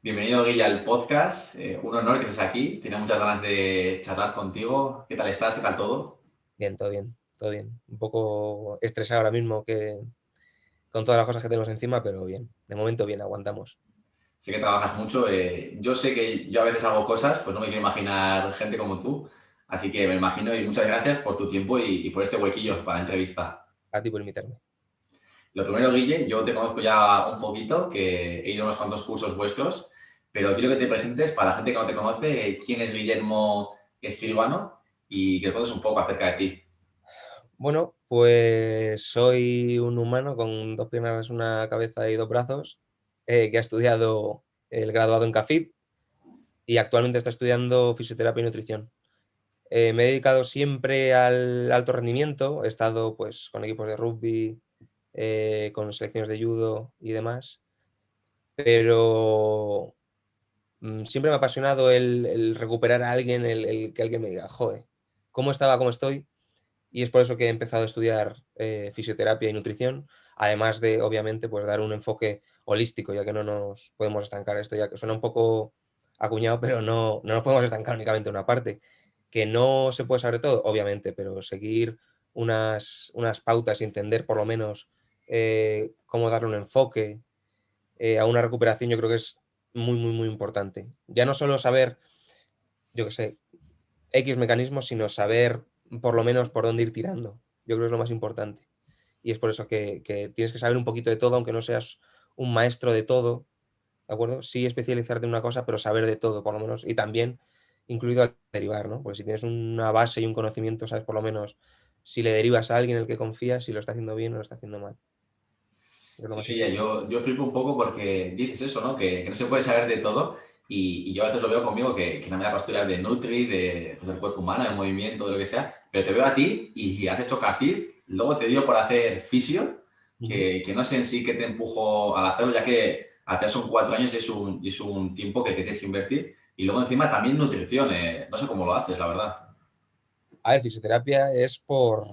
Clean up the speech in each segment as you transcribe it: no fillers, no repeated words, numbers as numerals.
Bienvenido, Guilla, al podcast. Un honor que estés aquí. Tenía muchas ganas de charlar contigo. ¿Qué tal estás? ¿Qué tal todo? Bien, todo bien, todo bien. Un poco estresado ahora mismo que con todas las cosas que tenemos encima, pero bien. De momento bien, aguantamos. Sé que trabajas mucho. Yo sé que yo a veces hago cosas, pues no me quiero imaginar gente como tú. Así que me imagino y muchas gracias por tu tiempo y por este huequillo para la entrevista. A ti por invitarme. Lo primero, Guille, yo te conozco ya un poquito, que he ido a unos cuantos cursos vuestros, pero quiero que te presentes para la gente que no te conoce, quién es Guillermo Escribano y que nos cuentes un poco acerca de ti. Bueno, pues soy un humano con dos piernas, una cabeza y dos brazos, que ha estudiado el graduado en CAFID y actualmente está estudiando fisioterapia y nutrición. Me he dedicado siempre al alto rendimiento, he estado pues con equipos de rugby, con selecciones de judo y demás, pero siempre me ha apasionado el recuperar a alguien, el que alguien me diga, joder, ¿cómo estaba, cómo estoy? Y es por eso que he empezado a estudiar fisioterapia y nutrición, además de, obviamente, pues dar un enfoque holístico, ya que no nos podemos estancar esto, ya que suena un poco acuñado, pero no nos podemos estancar únicamente en una parte. Que no se puede saber todo, obviamente, pero seguir unas pautas y entender por lo menos cómo darle un enfoque a una recuperación, yo creo que es muy, muy, muy importante. Ya no solo saber, yo qué sé, X mecanismos, sino saber por lo menos por dónde ir tirando. Yo creo que es lo más importante. Y es por eso que tienes que saber un poquito de todo, aunque no seas un maestro de todo, ¿de acuerdo? Sí especializarte en una cosa, pero saber de todo, por lo menos. Y también incluido al derivar, ¿no? Porque si tienes una base y un conocimiento, sabes por lo menos si le derivas a alguien en el que confías, si lo está haciendo bien o lo está haciendo mal. Es lo Sí, más Guille, importante. yo flipo un poco porque dices eso, ¿no? Que no se puede saber de todo y yo a veces lo veo conmigo que no me da para estudiar de Nutri, pues, del cuerpo humano, del movimiento, de lo que sea, pero te veo a ti y has hecho CAFID, luego te dio por hacer fisio, Ujú. que no sé en sí qué te empujó al hacerlo, ya que al final son 4 años y es un tiempo que tienes que invertir y luego encima también nutrición, no sé cómo lo haces, la verdad. A ver, fisioterapia es por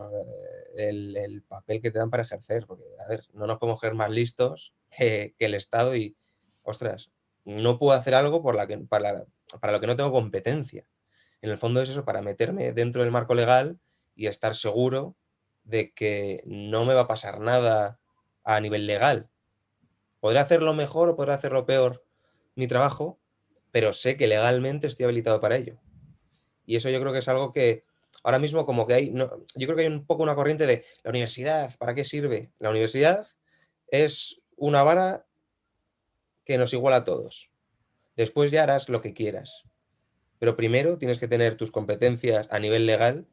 el papel que te dan para ejercer, porque, a ver, no nos podemos creer más listos que el Estado y, ostras, no puedo hacer algo para lo que no tengo competencia. En el fondo es eso, para meterme dentro del marco legal y estar seguro de que no me va a pasar nada a nivel legal. Podré hacerlo mejor o podré hacerlo peor mi trabajo, pero sé que legalmente estoy habilitado para ello. Y eso yo creo que es algo que ahora mismo como que hay, no, yo creo que hay un poco una corriente de la universidad, ¿para qué sirve? La universidad es una vara que nos iguala a todos. Después ya harás lo que quieras. Pero primero tienes que tener tus competencias a nivel legal,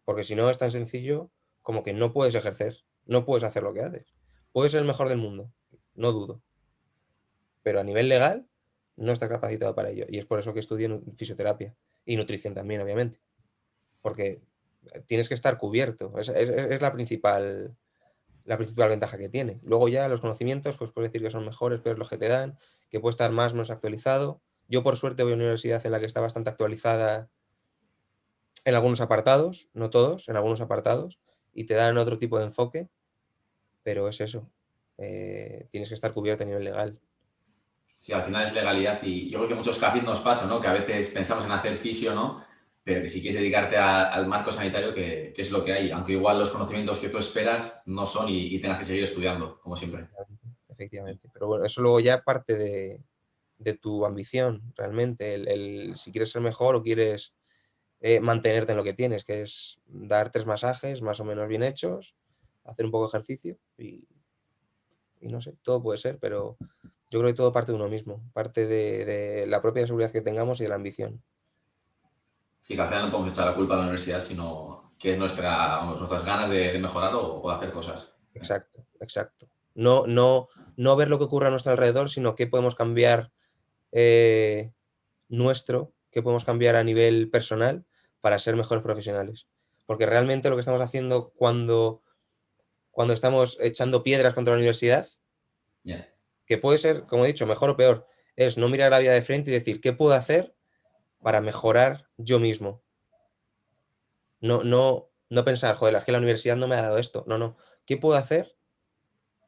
porque si no es tan sencillo como que no puedes ejercer, no puedes hacer lo que haces. Puedes ser el mejor del mundo, no dudo, pero a nivel legal no estás capacitado para ello. Y es por eso que estudio fisioterapia y nutrición también, obviamente. Porque tienes que estar cubierto. Es la principal ventaja que tiene. Luego ya los conocimientos, pues puedes decir que son mejores, pero es lo que te dan, que puede estar más o menos actualizado. Yo por suerte voy a una universidad en la que está bastante actualizada en algunos apartados, no todos, en algunos apartados, y te dan otro tipo de enfoque, pero es eso. Tienes que estar cubierto a nivel legal. Sí, al final es legalidad y yo creo que muchos CAFID nos pasa, ¿no? Que a veces pensamos en hacer fisio, ¿no? Pero que si quieres dedicarte al marco sanitario, que es lo que hay. Aunque igual los conocimientos que tú esperas no son y tengas que seguir estudiando, como siempre. Efectivamente. Pero bueno, eso luego ya parte de tu ambición, realmente. Si quieres ser mejor o quieres mantenerte en lo que tienes, que es dar 3 masajes más o menos bien hechos, hacer un poco de ejercicio y no sé, todo puede ser, pero yo creo que todo parte de uno mismo, parte de la propia seguridad que tengamos y de la ambición. Sí, que al final no podemos echar la culpa a la universidad, sino que es nuestras ganas de mejorar o de hacer cosas. Exacto, exacto. No ver lo que ocurre a nuestro alrededor, sino qué podemos cambiar eh, qué podemos cambiar a nivel personal para ser mejores profesionales. Porque realmente lo que estamos haciendo cuando estamos echando piedras contra la universidad, Ya. que puede ser, como he dicho, mejor o peor, es no mirar la vida de frente y decir, ¿qué puedo hacer para mejorar yo mismo? No pensar, joder, es que la universidad no me ha dado esto. No, no. ¿Qué puedo hacer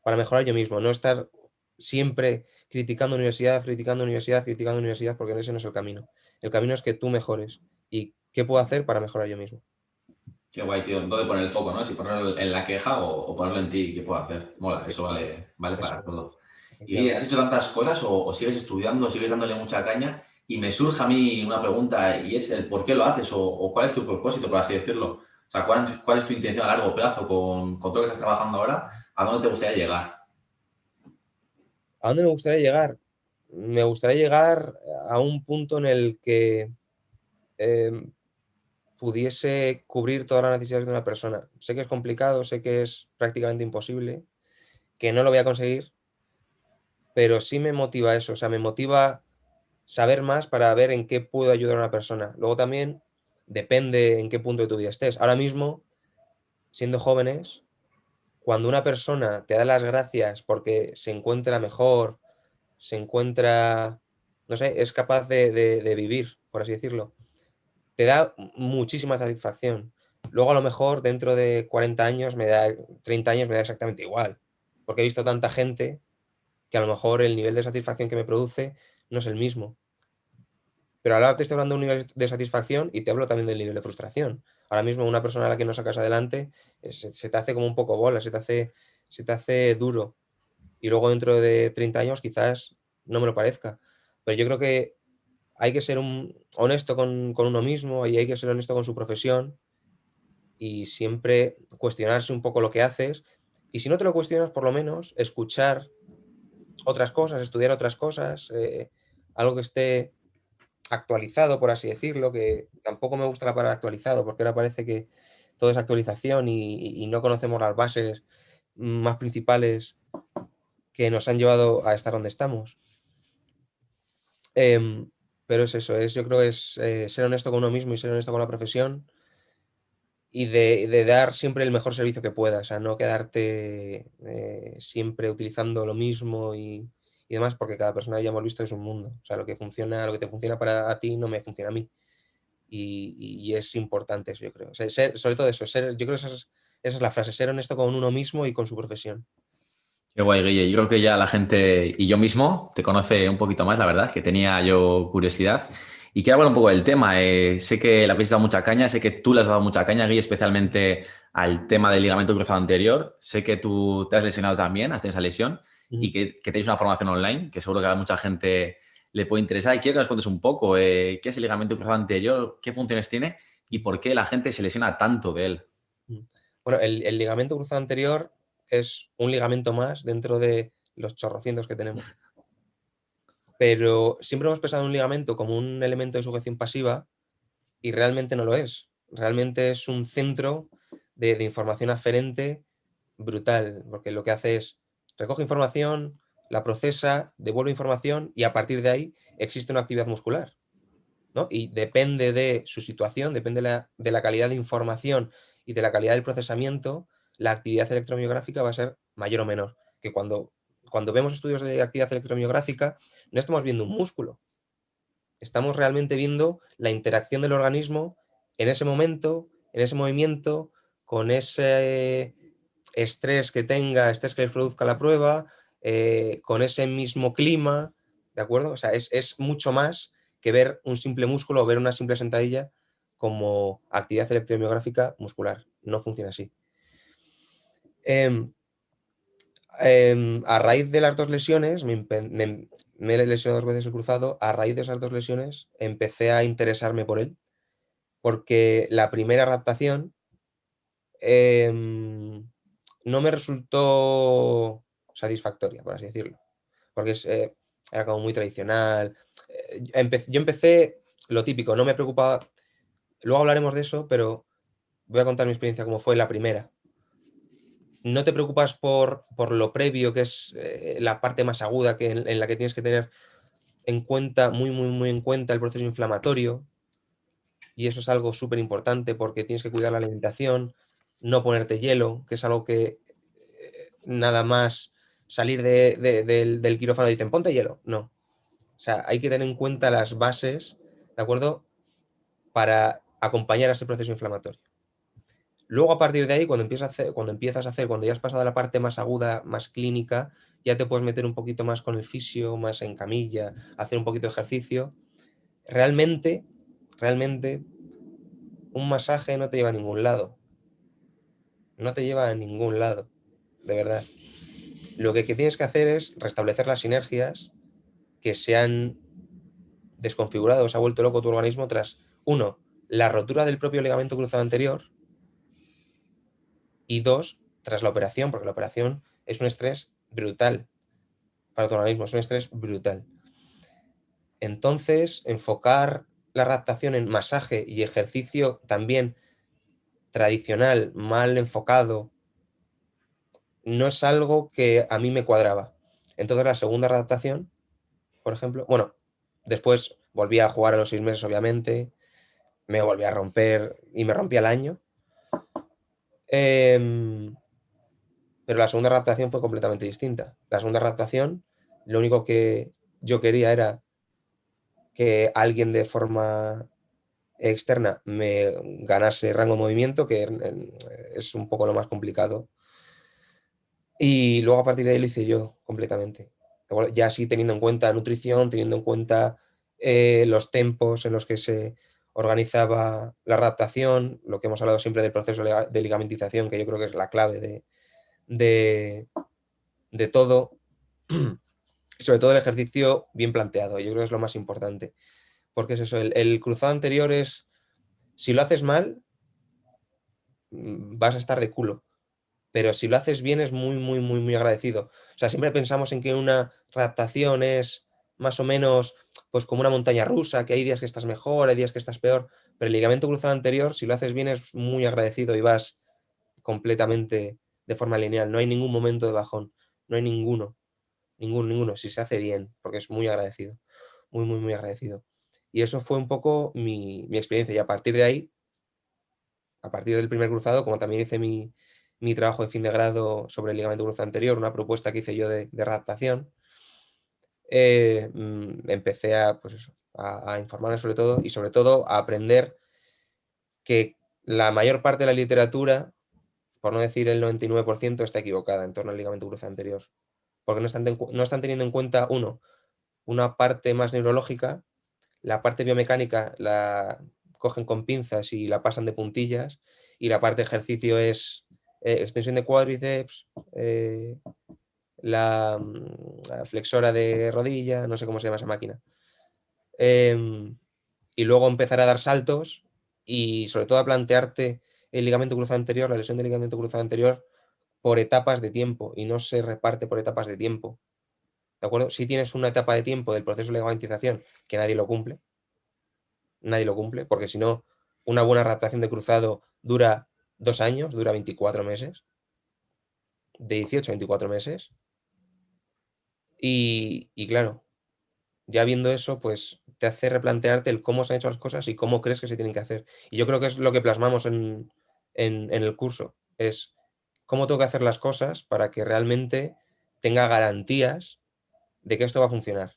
para mejorar yo mismo? No estar siempre criticando universidad, criticando universidad, criticando universidad, porque ese no es el camino. El camino es que tú mejores. ¿Y qué puedo hacer para mejorar yo mismo? Qué guay, tío. ¿Dónde poner el foco, no? Si ponerlo en la queja o ponerlo en ti, ¿qué puedo hacer? Mola, eso vale Eso, para todo. Y Guille, has efectivamente. hecho tantas cosas o sigues estudiando, sigues dándole mucha caña y me surge a mí una pregunta y es el por qué lo haces o cuál es tu propósito, por así decirlo. O sea, ¿cuál es tu intención a largo plazo con todo lo que estás trabajando ahora? ¿A dónde te gustaría llegar? ¿A dónde me gustaría llegar? Me gustaría llegar a un punto en el que eh, pudiese cubrir todas las necesidades de una persona. Sé que es complicado, sé que es prácticamente imposible, que no lo voy a conseguir, pero sí me motiva eso, o sea, me motiva saber más para ver en qué puedo ayudar a una persona. Luego también depende en qué punto de tu vida estés. Ahora mismo, siendo jóvenes, cuando una persona te da las gracias porque se encuentra mejor, se encuentra, no sé, es capaz de vivir, por así decirlo, te da muchísima satisfacción. Luego a lo mejor dentro de 40 años, 30 años me da exactamente igual, porque he visto tanta gente que a lo mejor el nivel de satisfacción que me produce no es el mismo. Pero ahora te estoy hablando de un nivel de satisfacción y te hablo también del nivel de frustración. Ahora mismo una persona a la que no sacas adelante se te hace como un poco bola, se te hace duro. Y luego dentro de 30 años quizás no me lo parezca. Pero yo creo que hay que ser honesto con uno mismo y hay que ser honesto con su profesión y siempre cuestionarse un poco lo que haces. Y si no te lo cuestionas, por lo menos escuchar otras cosas, estudiar otras cosas, algo que esté actualizado, por así decirlo, que tampoco me gusta la palabra actualizado, porque ahora parece que todo es actualización y no conocemos las bases más principales que nos han llevado a estar donde estamos. Em, pero es eso, yo creo que es ser honesto con uno mismo y ser honesto con la profesión y de dar siempre el mejor servicio que puedas, o sea, no quedarte siempre utilizando lo mismo y demás, porque cada persona ya hemos visto es un mundo. O sea, lo que te funciona para ti no me funciona a mí. Y es importante eso, yo creo. O sea, sobre todo eso, yo creo que esa es la frase, ser honesto con uno mismo y con su profesión. Qué guay, Guille. Yo creo que ya la gente y yo mismo te conoce un poquito más, la verdad, que tenía yo curiosidad. Y quiero hablar un poco del tema. Sé que le habéis dado mucha caña, sé que tú le has dado mucha caña, Guille, especialmente al tema del ligamento cruzado anterior. Sé que tú te has lesionado también, has tenido esa lesión, y Ujú. que tenéis una formación online, que seguro que a mucha gente le puede interesar. Y quiero que nos cuentes un poco qué es el ligamento cruzado anterior, qué funciones tiene y por qué la gente se lesiona tanto de él. Ujú. Bueno, el ligamento cruzado anterior es un ligamento más dentro de los chorrocientos que tenemos. Pero siempre hemos pensado en un ligamento como un elemento de sujeción pasiva y realmente no lo es. Realmente es un centro de información aferente brutal, porque lo que hace es recoge información, la procesa, devuelve información y a partir de ahí existe una actividad muscular, ¿no? Y depende de su situación, depende de la calidad de información y de la calidad del procesamiento, la actividad electromiográfica va a ser mayor o menor. Que cuando vemos estudios de actividad electromiográfica, no estamos viendo un músculo, estamos realmente viendo la interacción del organismo en ese momento, en ese movimiento, con ese estrés que les produzca la prueba, con ese mismo clima, ¿de acuerdo? O sea, es mucho más que ver un simple músculo o ver una simple sentadilla como actividad electromiográfica muscular. No funciona así. Em, a raíz de las dos lesiones, me he lesionado dos veces el cruzado, a raíz de esas dos lesiones empecé a interesarme por él, porque la primera adaptación no me resultó satisfactoria, por así decirlo, porque era como muy tradicional. Yo empecé lo típico, no me preocupaba, luego hablaremos de eso, pero voy a contar mi experiencia como fue la primera. No te preocupas por lo previo, que es la parte más aguda en la que tienes que tener en cuenta, muy, muy, muy en cuenta el proceso inflamatorio, y eso es algo súper importante porque tienes que cuidar la alimentación, no ponerte hielo, que es algo que nada más salir del quirófano dicen, ponte hielo. No. O sea, hay que tener en cuenta las bases, ¿de acuerdo? Para acompañar a ese proceso inflamatorio. Luego, a partir de ahí, cuando empiezas a hacer, cuando ya has pasado a la parte más aguda, más clínica, ya te puedes meter un poquito más con el fisio, más en camilla, hacer un poquito de ejercicio. Realmente, un masaje no te lleva a ningún lado. No te lleva a ningún lado, de verdad. Lo que tienes que hacer es restablecer las sinergias que se han desconfigurado, se ha vuelto loco tu organismo tras, uno, la rotura del propio ligamento cruzado anterior, y dos, tras la operación, porque la operación es un estrés brutal para tu organismo, es un estrés brutal. Entonces, enfocar la adaptación en masaje y ejercicio también tradicional, mal enfocado, no es algo que a mí me cuadraba. Entonces, la segunda adaptación, por ejemplo, bueno, después volví a jugar a los 6 meses, obviamente, me volví a romper y me rompí al año. Pero la segunda adaptación fue completamente distinta. La segunda adaptación, lo único que yo quería era que alguien de forma externa me ganase rango de movimiento, que es un poco lo más complicado. Y luego a partir de ahí lo hice yo completamente. Ya sí teniendo en cuenta nutrición, teniendo en cuenta los tempos en los que se organizaba la adaptación, lo que hemos hablado siempre del proceso de ligamentización, que yo creo que es la clave de, de todo. Y sobre todo el ejercicio bien planteado, yo creo que es lo más importante. Porque es eso, el cruzado anterior es, si lo haces mal, vas a estar de culo. Pero si lo haces bien es muy, muy, muy, muy agradecido. O sea, siempre pensamos en que una adaptación es más o menos pues como una montaña rusa, que hay días que estás mejor, hay días que estás peor, pero el ligamento cruzado anterior, si lo haces bien, es muy agradecido y vas completamente de forma lineal. No hay ningún momento de bajón, no hay ninguno, si se hace bien, porque es muy agradecido, muy, muy, muy agradecido. Y eso fue un poco mi experiencia. Y a partir de ahí, a partir del primer cruzado, como también hice mi trabajo de fin de grado sobre el ligamento cruzado anterior, una propuesta que hice yo de adaptación, empecé a, pues eso, a informarme sobre todo y sobre todo a aprender que la mayor parte de la literatura, por no decir el 99%, está equivocada en torno al ligamento cruzado anterior. Porque no están teniendo en cuenta, uno, una parte más neurológica, la parte biomecánica la cogen con pinzas y la pasan de puntillas, y la parte de ejercicio es extensión de cuádriceps, la flexora de rodilla, no sé cómo se llama esa máquina. Y luego empezar a dar saltos y sobre todo a plantearte el ligamento cruzado anterior, la lesión del ligamento cruzado anterior, por etapas de tiempo y no se reparte por etapas de tiempo. ¿De acuerdo? Si tienes una etapa de tiempo del proceso de ligamentización que nadie lo cumple, porque si no, una buena adaptación de cruzado dura 2 años, dura 24 meses, de 18 a 24 meses, y claro, ya viendo eso, pues te hace replantearte el cómo se han hecho las cosas y cómo crees que se tienen que hacer. Y yo creo que es lo que plasmamos en el curso, es cómo tengo que hacer las cosas para que realmente tenga garantías de que esto va a funcionar.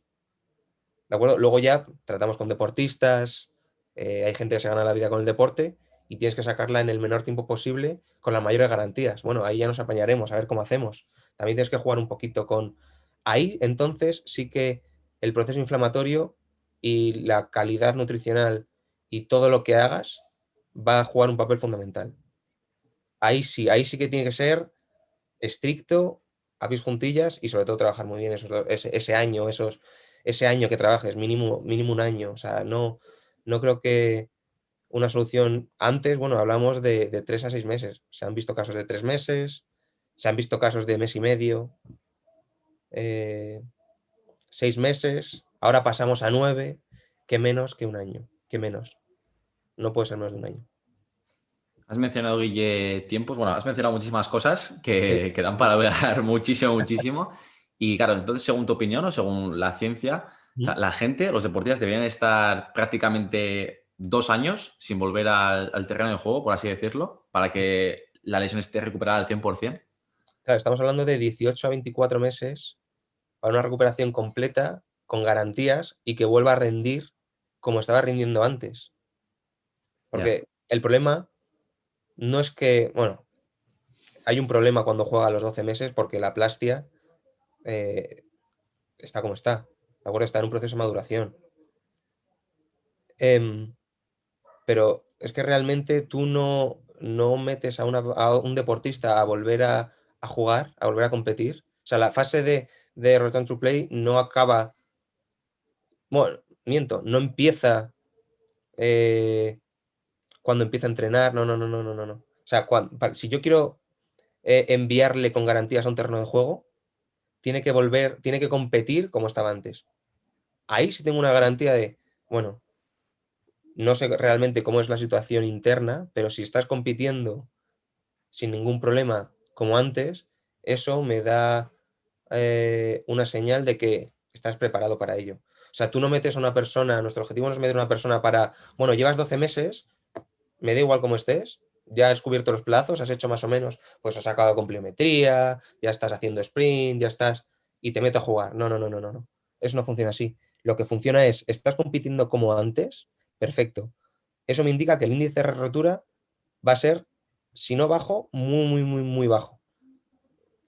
¿De acuerdo? Luego ya tratamos con deportistas, hay gente que se gana la vida con el deporte y tienes que sacarla en el menor tiempo posible con las mayores garantías. Bueno, ahí ya nos apañaremos a ver cómo hacemos. También tienes que jugar un poquito con... Ahí entonces sí que el proceso inflamatorio y la calidad nutricional y todo lo que hagas va a jugar un papel fundamental. Ahí sí que tiene que ser estricto, a pies juntillas y sobre todo trabajar muy bien ese año, ese año que trabajes, mínimo un año. O sea, no creo que una solución antes, bueno, hablamos de 3 a 6 meses. Se han visto casos de 3 meses, se han visto casos de mes y medio, 6 meses, ahora pasamos a 9, que menos que un año, que menos. No puede ser menos de un año. Has mencionado, Guille, tiempos. Bueno, has mencionado muchísimas cosas Sí. que dan para hablar muchísimo, muchísimo. Y claro, entonces, según tu opinión o según la ciencia, o sea, la gente, los deportistas deberían estar prácticamente 2 años sin volver al terreno de juego, por así decirlo, para que la lesión esté recuperada al 100%. Claro, estamos hablando de 18 a 24 meses para una recuperación completa, con garantías y que vuelva a rendir como estaba rindiendo antes. Ya. Porque el problema no es que, bueno, hay un problema cuando juega a los 12 meses porque la aplastia eh, está como está, ¿de acuerdo? Está en un proceso de maduración. Em, pero es que realmente tú no metes a un deportista a volver a jugar, a volver a competir. O sea, la fase de Return to Play no acaba, bueno, miento, no empieza cuando empieza a entrenar, no. O sea, si yo quiero enviarle con garantías a un terreno de juego, tiene que volver, tiene que competir como estaba antes. Ahí sí tengo una garantía de, bueno, no sé realmente cómo es la situación interna, pero si estás compitiendo sin ningún problema como antes, eso me da una señal de que estás preparado para ello. O sea, tú no metes a una persona, nuestro objetivo no es meter a una persona para, bueno, llevas 12 meses, me da igual cómo estés, ya has cubierto los plazos, has hecho más o menos, pues has sacado complimetría, ya estás haciendo sprint, ya estás, y te meto a jugar. No. Eso no funciona así. Lo que funciona es, estás compitiendo como antes, perfecto. Eso me indica que el índice de rotura va a ser, si no bajo, muy bajo.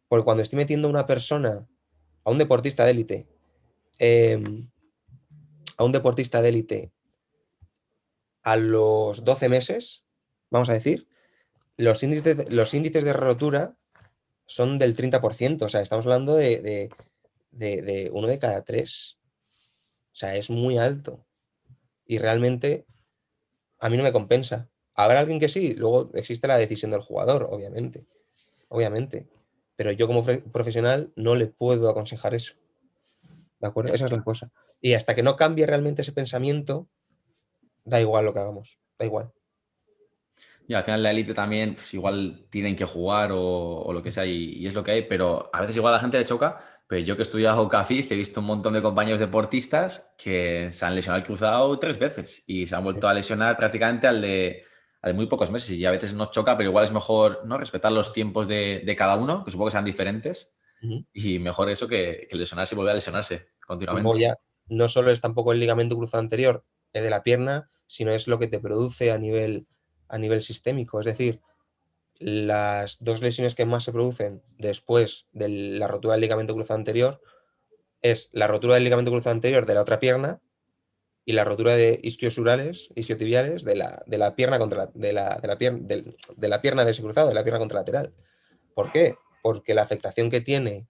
Porque cuando estoy metiendo a una persona, a un deportista de élite, eh, a un deportista de élite a los 12 meses, vamos a decir, los índices de rotura son del 30%. O sea, estamos hablando de uno de cada tres. O sea, es muy alto. Y realmente a mí no me compensa. Habrá alguien que sí, luego existe la decisión del jugador, obviamente. Pero yo como profesional no le puedo aconsejar eso. ¿De acuerdo? Esa es la cosa. Y hasta que no cambie realmente ese pensamiento, da igual lo que hagamos. Da igual. Y al final la élite también, pues, igual tienen que jugar o lo que sea, y es lo que hay, pero a veces igual a la gente le choca. Pero yo que he estudiado CAFIZ he visto un montón de compañeros deportistas que se han lesionado el cruzado 3 veces y se han vuelto a lesionar prácticamente al de muy pocos meses. Y a veces nos choca, pero igual es mejor, ¿no?, respetar los tiempos de cada uno, que supongo que sean diferentes, Ujú. y mejor eso que lesionarse y volver a lesionarse Y luego continuamente. ya no solo es tampoco el ligamento cruzado anterior de la pierna, sino es lo que te produce a nivel sistémico. Es decir, las dos lesiones que más se producen después de la rotura del ligamento cruzado anterior es la rotura del ligamento cruzado anterior de la otra pierna y la rotura de isquiotibiales de la pierna contra de la pierna de ese cruzado, de la pierna contralateral. ¿Por qué? Porque la afectación que tiene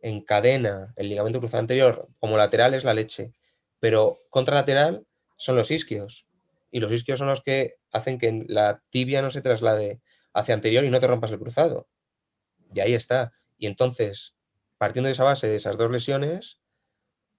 en cadena el ligamento cruzado anterior como lateral es la leche, pero contralateral son los isquios. Y los isquios son los que hacen que la tibia no se traslade hacia anterior y no te rompas el cruzado. Y ahí está. Y entonces, partiendo de esa base, de esas dos lesiones,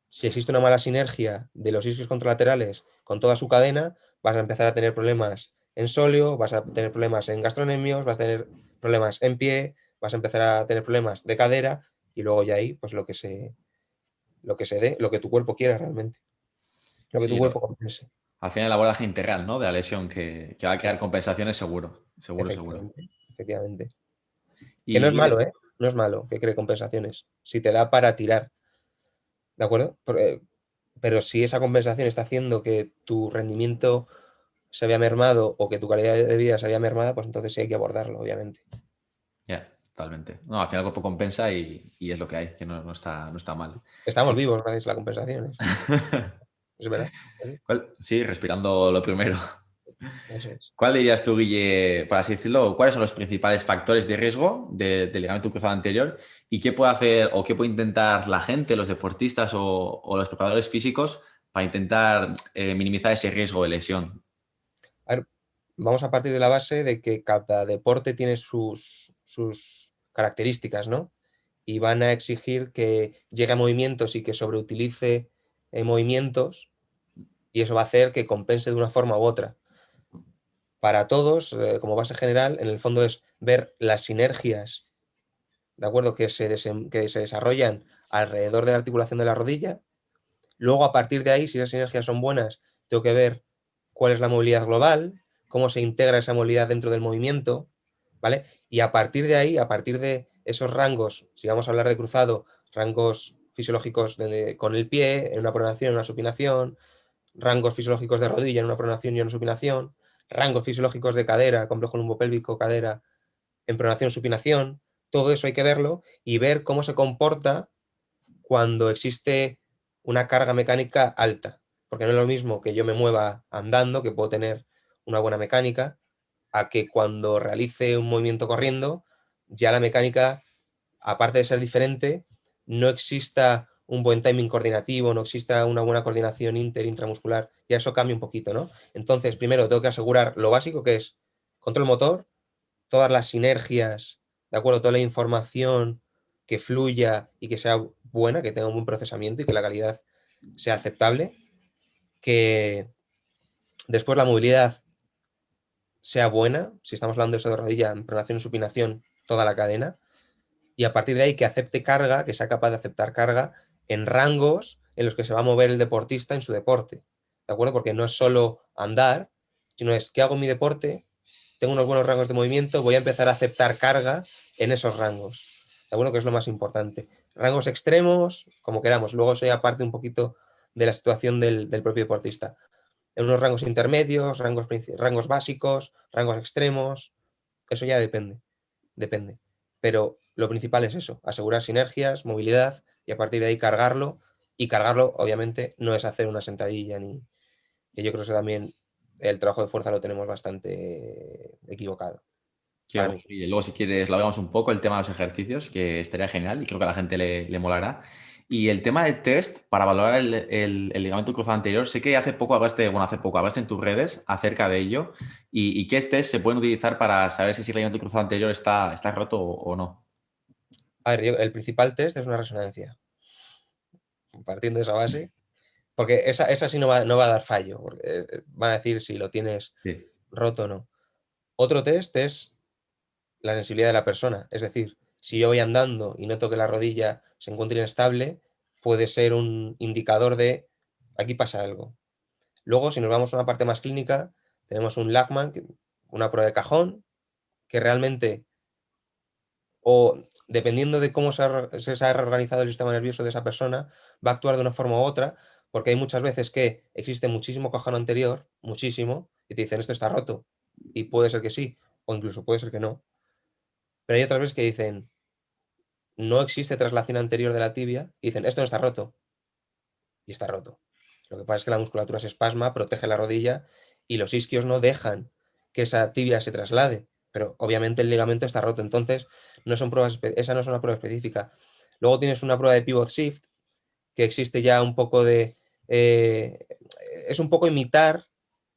si existe una mala sinergia de los isquios contralaterales con toda su cadena, vas a empezar a tener problemas en sóleo, vas a tener problemas en gastronemios, vas a tener problemas en pie, vas a empezar a tener problemas de cadera y luego ya ahí, pues lo que se dé, lo que tu cuerpo quiera realmente, lo que tu Sí, cuerpo compense. al final el abordaje integral, ¿no?, de la lesión que va a crear compensaciones seguro, seguro. Efectivamente. Que no es Y malo, ¿eh? No es malo que cree compensaciones. Si te da para tirar, ¿de acuerdo? Pero si esa compensación está haciendo que tu rendimiento se vea mermado o que tu calidad de vida se vea mermada, pues entonces sí hay que abordarlo, obviamente. ya, totalmente. No, al final el cuerpo compensa y es lo que hay, que no está mal. Estamos vivos gracias a las compensaciones. Es verdad. Sí, respirando lo primero. Eso es. ¿Cuál dirías tú, Guille, por así decirlo, cuáles son los principales factores de riesgo del ligamento cruzado anterior y qué puede hacer o qué puede intentar la gente, los deportistas o los preparadores físicos para intentar minimizar ese riesgo de lesión? A ver, vamos a partir de la base de que cada deporte tiene sus características, ¿no? Y van a exigir que llegue a movimientos y que sobreutilice movimientos, y eso va a hacer que compense de una forma u otra. Para todos, como base general, en el fondo es ver las sinergias, ¿de acuerdo?, que se desarrollan alrededor de la articulación de la rodilla. Luego, a partir de ahí, si esas sinergias son buenas, tengo que ver cuál es la movilidad global, cómo se integra esa movilidad dentro del movimiento, ¿vale? Y a partir de ahí, a partir de esos rangos, si vamos a hablar de cruzado, rangos fisiológicos con el pie, en una pronación, en una supinación, rangos fisiológicos de rodilla, en una pronación y una supinación, rangos fisiológicos de cadera, complejo lumbopélvico, cadera, en pronación, supinación, todo eso hay que verlo y ver cómo se comporta cuando existe una carga mecánica alta, porque no es lo mismo que yo me mueva andando, que puedo tener una buena mecánica, a que cuando realice un movimiento corriendo, ya la mecánica, aparte de ser diferente, no exista un buen timing coordinativo, no exista una buena coordinación intramuscular, ya eso cambia un poquito, ¿no? Entonces, primero tengo que asegurar lo básico, que es control motor, todas las sinergias, ¿de acuerdo? Toda la información que fluya y que sea buena, que tenga un buen procesamiento y que la calidad sea aceptable, que después la movilidad sea buena, si estamos hablando de eso de rodilla, en pronación y supinación, toda la cadena, y a partir de ahí que acepte carga, que sea capaz de aceptar carga en rangos en los que se va a mover el deportista en su deporte, ¿de acuerdo? Porque no es solo andar, sino es que hago mi deporte, tengo unos buenos rangos de movimiento, voy a empezar a aceptar carga en esos rangos, ¿de acuerdo? Que es lo más importante. Rangos extremos, como queramos, luego eso ya parte un poquito de la situación del propio deportista. En unos rangos intermedios, rangos básicos, rangos extremos, eso ya depende. Pero lo principal es eso, asegurar sinergias, movilidad y a partir de ahí cargarlo. Y cargarlo, obviamente, no es hacer una sentadilla ni. Que yo creo que también el trabajo de fuerza lo tenemos bastante equivocado, Qué para guay. mí. Y luego, si quieres, lo hagamos un poco, el tema de los ejercicios, que estaría genial y creo que a la gente le molará. Y el tema de test para valorar el ligamento cruzado anterior, sé que hace poco hablaste en tus redes acerca de ello. Y qué test se pueden utilizar para saber si el ligamento cruzado anterior está roto o no? A ver, el principal test es una resonancia. Partiendo de esa base, porque esa sí no va a dar fallo, porque van a decir si lo tienes Sí. roto o no. Otro test es la sensibilidad de la persona, es decir, si yo voy andando y noto que la rodilla se encuentra inestable, puede ser un indicador de aquí pasa algo. Luego, si nos vamos a una parte más clínica, tenemos un Lachman, una prueba de cajón, que realmente, o dependiendo de cómo se ha reorganizado el sistema nervioso de esa persona, va a actuar de una forma u otra, porque hay muchas veces que existe muchísimo cajón anterior, muchísimo, y te dicen esto está roto, y puede ser que sí, o incluso puede ser que no, pero hay otras veces que dicen no existe traslación anterior de la tibia, y dicen esto no está roto, y está roto. Lo que pasa es que la musculatura se espasma, protege la rodilla, y los isquios no dejan que esa tibia se traslade, pero obviamente el ligamento está roto, entonces esa no es una prueba específica. Luego tienes una prueba de pivot shift, que existe ya un poco de. Es un poco imitar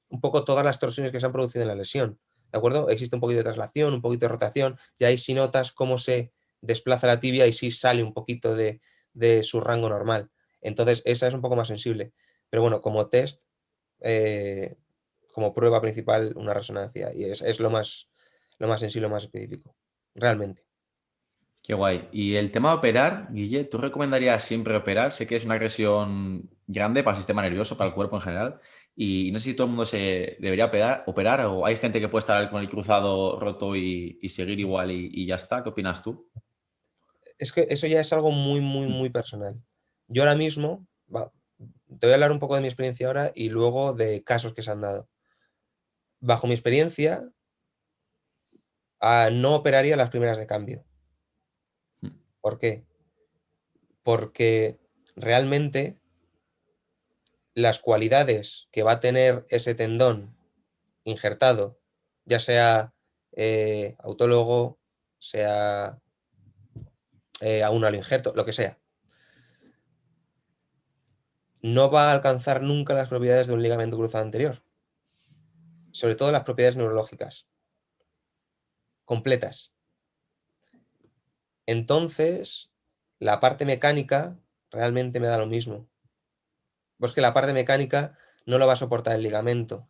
un poco todas las torsiones que se han producido en la lesión. ¿De acuerdo? Existe un poquito de traslación, un poquito de rotación, y ahí sí notas cómo se desplaza la tibia y sí sale un poquito de su rango normal. Entonces, esa es un poco más sensible. Pero bueno, como test, eh, como prueba principal, una resonancia. Y es lo más sensible, lo más específico. Realmente. Qué guay. Y el tema de operar, Guille, ¿tú recomendarías siempre operar? Sé que es una agresión grande para el sistema nervioso, para el cuerpo en general. Y no sé si todo el mundo se debería operar o hay gente que puede estar con el cruzado roto y seguir igual y ya está. ¿Qué opinas tú? Es que eso ya es algo muy, muy, muy personal. Yo ahora mismo, te voy a hablar un poco de mi experiencia ahora y luego de casos que se han dado. Bajo mi experiencia, no operaría las primeras de cambio. ¿Por qué? Porque realmente las cualidades que va a tener ese tendón injertado, ya sea autólogo, sea a uno al injerto, lo que sea, no va a alcanzar nunca las propiedades de un ligamento cruzado anterior, sobre todo las propiedades neurológicas, completas. Entonces, la parte mecánica realmente me da lo mismo. Pues que la parte mecánica no lo va a soportar el ligamento,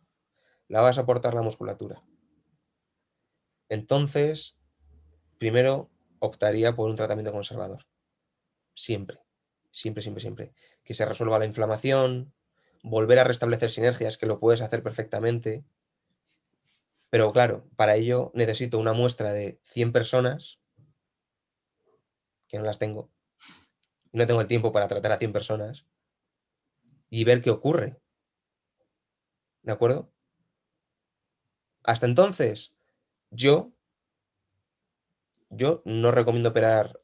la va a soportar la musculatura. Entonces, primero optaría por un tratamiento conservador. Siempre, siempre, siempre, siempre. Que se resuelva la inflamación, volver a restablecer sinergias, que lo puedes hacer perfectamente. Pero claro, para ello necesito una muestra de 100 personas, que no las tengo, no tengo el tiempo para tratar a 100 personas, y ver qué ocurre. ¿De acuerdo? Hasta entonces, yo no recomiendo operar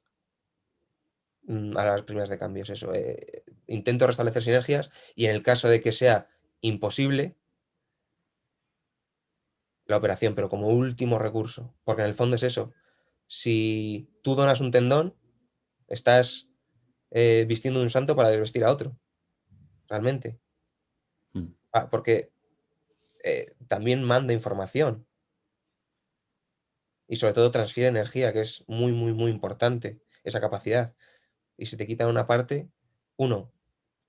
a las primeras de cambios. Eso. Intento restablecer sinergias y en el caso de que sea imposible, la operación, pero como último recurso. Porque en el fondo es eso. Si tú donas un tendón, estás vistiendo un santo para desvestir a otro, realmente. Mm. Porque también manda información y sobre todo transfiere energía, que es muy, muy, muy importante esa capacidad. Y si te quitan una parte, uno,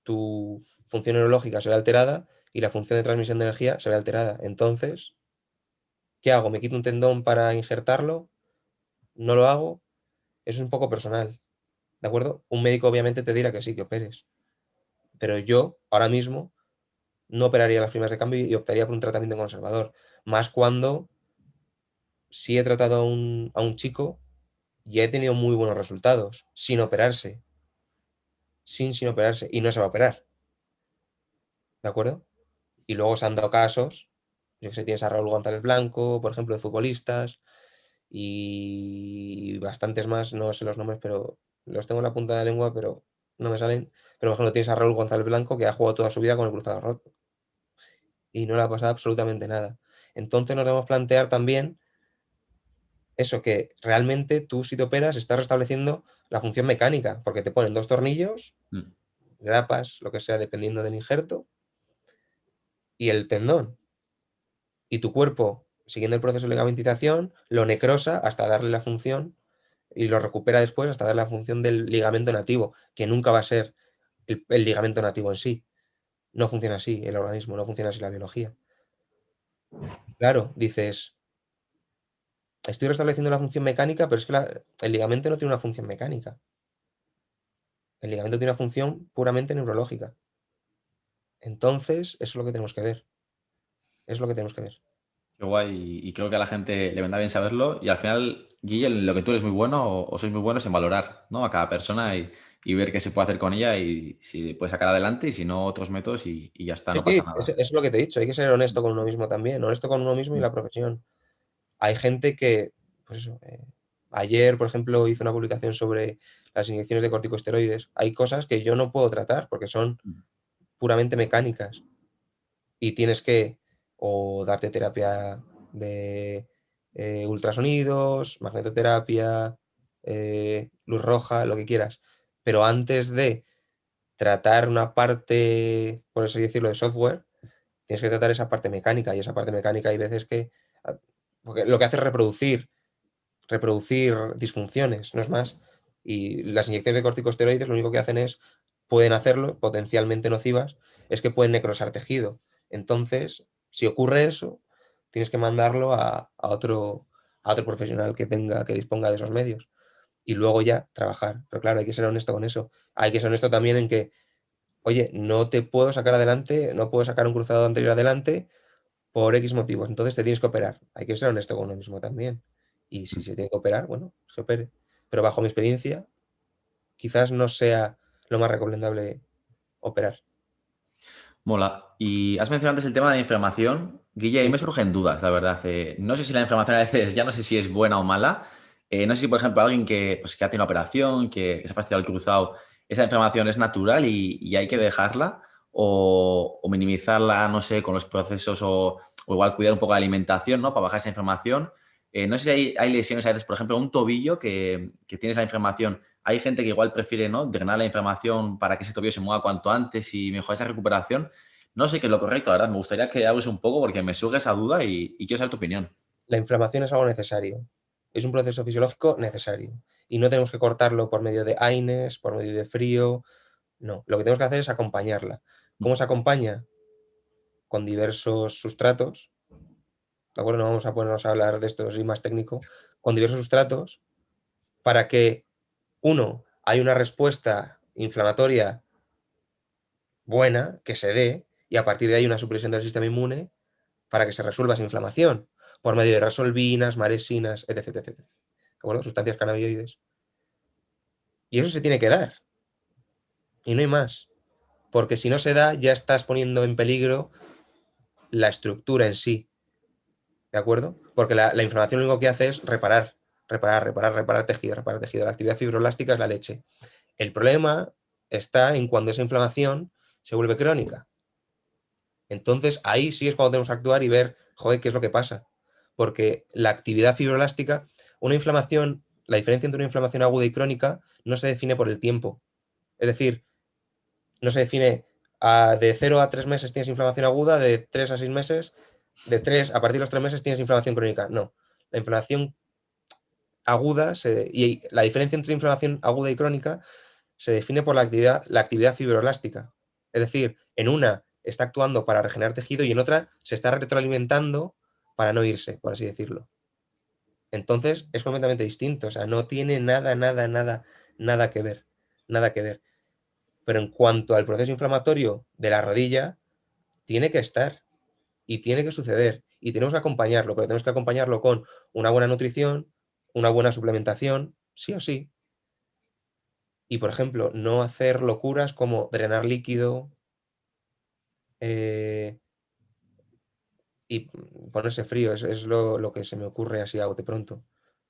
tu función neurológica se ve alterada y la función de transmisión de energía se ve alterada. Entonces, ¿qué hago? ¿Me quito un tendón para injertarlo? ¿No lo hago? Eso es un poco personal, ¿de acuerdo? Un médico obviamente te dirá que sí, que operes. Pero yo, ahora mismo, no operaría las primas de cambio y optaría por un tratamiento conservador. Más cuando sí he tratado a un chico y he tenido muy buenos resultados, sin operarse, sin operarse, y no se va a operar, ¿de acuerdo? Y luego se han dado casos, yo que sé, tienes a Raúl González Blanco, por ejemplo, de futbolistas, y bastantes más, no sé los nombres, pero los tengo en la punta de la lengua, pero no me salen. Pero por ejemplo tienes a Raúl González Blanco que ha jugado toda su vida con el cruzado roto y no le ha pasado absolutamente nada. Entonces nos debemos plantear también eso, que realmente tú si te operas estás restableciendo la función mecánica, porque te ponen dos tornillos, Mm. grapas, lo que sea, dependiendo del injerto, y el tendón. Y tu cuerpo, siguiendo el proceso de ligamentización, lo necrosa hasta darle la función y lo recupera después hasta darle la función del ligamento nativo, que nunca va a ser el ligamento nativo en sí. No funciona así el organismo, no funciona así la biología. Claro, dices, estoy restableciendo la función mecánica, pero es que el ligamento no tiene una función mecánica. El ligamento tiene una función puramente neurológica. Entonces, eso es lo que tenemos que ver. Es lo que tenemos que ver. Qué guay, y creo que a la gente le vendrá bien saberlo. Y al final, Guille, lo que tú eres muy bueno o sois muy buenos en valorar, ¿no? A cada persona y ver qué se puede hacer con ella y si puede sacar adelante y si no, otros métodos y ya está, Sí, no sí, pasa eso nada. es lo que te he dicho. Hay que ser honesto con uno mismo también. Honesto con uno mismo y Mm. la profesión. Hay gente que, pues eso, ayer, por ejemplo, hice una publicación sobre las inyecciones de corticosteroides. Hay cosas que yo no puedo tratar porque son Mm. puramente mecánicas y tienes que o darte terapia de ultrasonidos, magnetoterapia, luz roja, lo que quieras. Pero antes de tratar una parte, por así decirlo, de software, tienes que tratar esa parte mecánica y esa parte mecánica hay veces que porque lo que hace es reproducir disfunciones, no es más. Y las inyecciones de corticosteroides lo único que hacen es, pueden hacerlo, potencialmente nocivas, es que pueden necrosar tejido. Entonces, si ocurre eso, tienes que mandarlo a otro profesional que disponga de esos medios. Y luego ya trabajar. Pero claro, hay que ser honesto con eso. Hay que ser honesto también en que, oye, no te puedo sacar adelante, no puedo sacar un cruzado anterior adelante por X motivos. Entonces te tienes que operar. Hay que ser honesto con uno mismo también. Y si Mm. se tiene que operar, bueno, se opere. Pero bajo mi experiencia, quizás no sea lo más recomendable operar. Mola. Y has mencionado antes el tema de la inflamación. Guille, ahí Sí, me surgen dudas, la verdad. No sé si la inflamación a veces, ya no sé si es buena o mala. No sé si, por ejemplo, alguien que ha tenido una operación, que se ha fastidiado el cruzado, esa inflamación es natural y hay que dejarla o minimizarla, no sé, con los procesos o igual cuidar un poco la alimentación, ¿no? Para bajar esa inflamación. No sé si hay lesiones a veces, por ejemplo, un tobillo que tienes la inflamación. Hay gente que igual prefiere, ¿no?, drenar la inflamación para que ese tobillo se mueva cuanto antes y mejorar esa recuperación. No sé qué es lo correcto, la verdad. Me gustaría que hables un poco porque me surge esa duda y quiero saber tu opinión. la inflamación es algo necesario. Es un proceso fisiológico necesario. Y no tenemos que cortarlo por medio de AINES, por medio de frío. No, lo que tenemos que hacer es acompañarla. ¿Cómo se acompaña? Con diversos sustratos. ¿De acuerdo? No vamos a ponernos a hablar de esto, soy más técnico. Con diversos sustratos para que, uno, hay una respuesta inflamatoria buena que se dé y a partir de ahí una supresión del sistema inmune para que se resuelva esa inflamación por medio de resolvinas, maresinas, etc. etc. ¿De acuerdo? Sustancias cannabinoides. Y eso se tiene que dar. Y no hay más. Porque si no se da, ya estás poniendo en peligro la estructura en sí. ¿de acuerdo? Porque la inflamación lo único que hace es reparar tejido, reparar tejido. La actividad fibroelástica es la leche. El problema está en cuando esa inflamación se vuelve crónica. Entonces ahí sí es cuando tenemos que actuar y ver, joder, qué es lo que pasa. Porque la actividad fibroelástica, una inflamación, la diferencia entre una inflamación aguda y crónica no se define por el tiempo. Es decir, no se define de 0 a 3 meses tienes inflamación aguda, de 3 a 6 meses, de 3 a partir de los 3 meses tienes inflamación crónica. No, la inflamación aguda y la diferencia entre inflamación aguda y crónica se define por la actividad fibroelástica. Es decir, en una está actuando para regenerar tejido y en otra se está retroalimentando para no irse, por así decirlo. Entonces es completamente distinto, o sea, no tiene nada que ver, nada que ver. Pero en cuanto al proceso inflamatorio de la rodilla, tiene que estar y tiene que suceder y tenemos que acompañarlo, pero tenemos que acompañarlo con una buena nutrición, una buena suplementación, sí o sí. Y, por ejemplo, no hacer locuras como drenar líquido y ponerse frío. Es lo que se me ocurre así a bote pronto.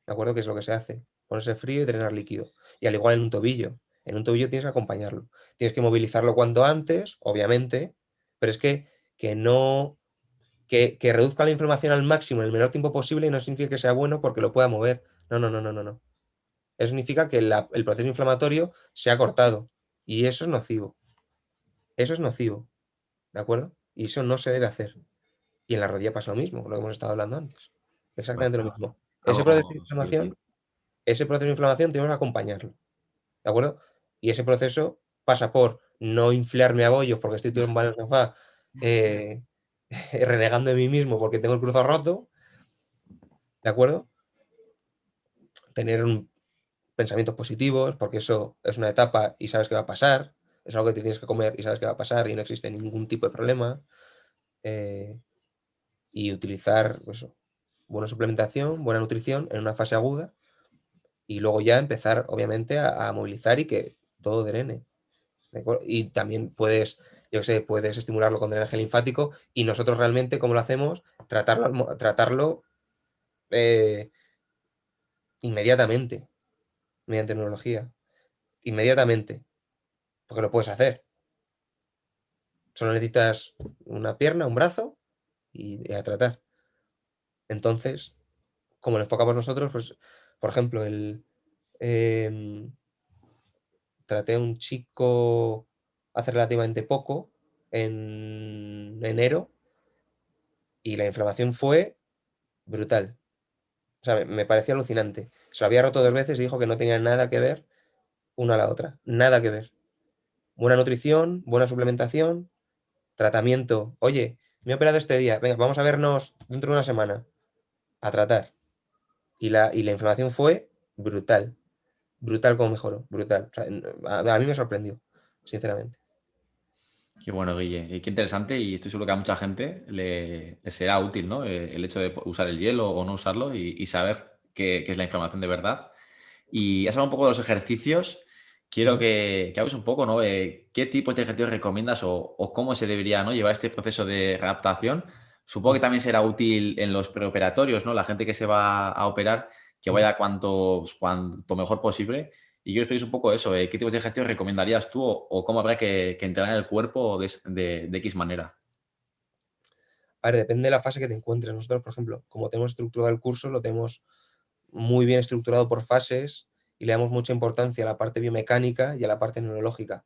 ¿De acuerdo? Que es lo que se hace. Ponerse frío y drenar líquido. Y al igual en un tobillo. En un tobillo tienes que acompañarlo. Tienes que movilizarlo cuanto antes, obviamente, pero es que no. Que reduzca la inflamación al máximo en el menor tiempo posible y no significa que sea bueno porque lo pueda mover. No, no, no, no, no, no. Eso significa que el proceso inflamatorio se ha cortado. Y eso es nocivo. Eso es nocivo. ¿De acuerdo? Y eso no se debe hacer. Y en la rodilla pasa lo mismo, lo que hemos estado hablando antes. Exactamente lo Bueno, mismo. algo súper útil. Ese proceso de inflamación tenemos que acompañarlo. ¿De acuerdo? Y ese proceso pasa por no inflarme a bollos porque estoy todo en el sofá eh, renegando de mí mismo porque tengo el cruzado roto. ¿De acuerdo? Tener pensamientos positivos porque eso es una etapa y sabes que va a pasar. Es algo que te tienes que comer y sabes que va a pasar y no existe ningún tipo de problema. Eh, y utilizar pues, buena suplementación, buena nutrición en una fase aguda y luego ya empezar, obviamente, a movilizar y que todo drene. Y también puedes, yo qué sé, puedes estimularlo con drenaje linfático y nosotros realmente, ¿cómo lo hacemos? Tratarlo inmediatamente, mediante neurología. Inmediatamente, porque lo puedes hacer. Solo necesitas una pierna, un brazo y a tratar. Entonces, como lo enfocamos nosotros, pues, por ejemplo, em, traté a un chico hace relativamente poco, en enero, y la inflamación fue brutal. O sea, me parecía alucinante. Se lo había roto 2 veces y dijo que no tenía nada que ver una a la otra. Nada que ver. Buena nutrición, buena suplementación, tratamiento. Oye, me he operado este día. Venga, vamos a vernos dentro de una semana. A tratar. Y la inflamación fue brutal. Brutal como mejoró. Brutal. O sea, a mí me sorprendió, sinceramente. Qué bueno, Guille. Qué interesante y estoy seguro que a mucha gente le será útil, ¿no? El hecho de usar el hielo o no usarlo y saber qué es la inflamación de verdad. Y has hablado un poco de los ejercicios. Quiero Ujú. que hables un poco, ¿no? ¿Qué tipos de ejercicios recomiendas o cómo se debería, ¿no? llevar este proceso de readaptación? Supongo que también será útil en los preoperatorios, ¿no? La gente que se va a operar, que Ujú. vaya cuanto mejor posible. Y quiero explicar un poco eso, ¿qué tipos de ejercicios recomendarías tú o cómo habrá que entrenar el cuerpo de X manera? A ver, depende de la fase que te encuentres. Nosotros, por ejemplo, como tenemos estructurado el curso, lo tenemos muy bien estructurado por fases y le damos mucha importancia a la parte biomecánica y a la parte neurológica.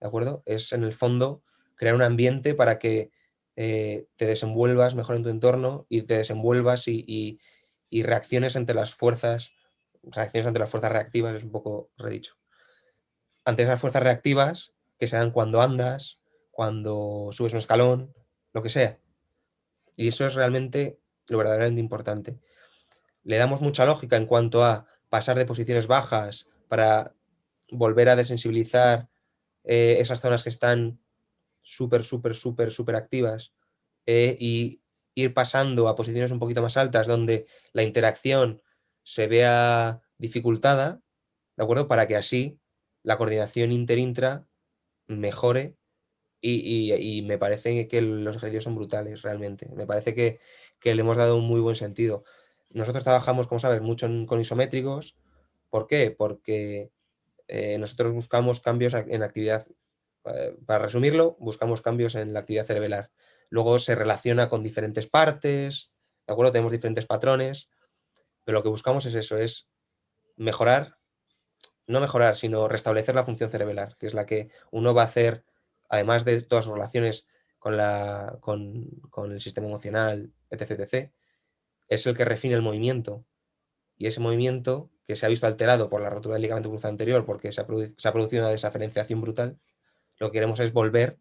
¿De acuerdo? Es en el fondo crear un ambiente para que te desenvuelvas mejor en tu entorno y te desenvuelvas y reacciones ante las fuerzas reactivas, es un poco redicho. Ante esas fuerzas reactivas que se dan cuando andas, cuando subes un escalón, lo que sea. Y eso es realmente lo verdaderamente importante. Le damos mucha lógica en cuanto a pasar de posiciones bajas para volver a desensibilizar esas zonas que están súper activas y ir pasando a posiciones un poquito más altas donde la interacción se vea dificultada, ¿de acuerdo? Para que así la coordinación inter-intra mejore Y me parece que los ejercicios son brutales, realmente. Me parece que le hemos dado un muy buen sentido. Nosotros trabajamos, como sabes, mucho con isométricos. ¿Por qué? Porque nosotros buscamos cambios en actividad. Para resumirlo, buscamos cambios en la actividad cerebelar. Luego se relaciona con diferentes partes, ¿de acuerdo? Tenemos diferentes patrones, pero lo que buscamos es eso, es mejorar, no mejorar, sino restablecer la función cerebelar, que es la que uno va a hacer, además de todas sus relaciones con el sistema emocional, etc., etc., es el que refine el movimiento. Y ese movimiento, que se ha visto alterado por la rotura del ligamento cruzado anterior, porque se ha producido una desaferenciación brutal, lo que queremos es volver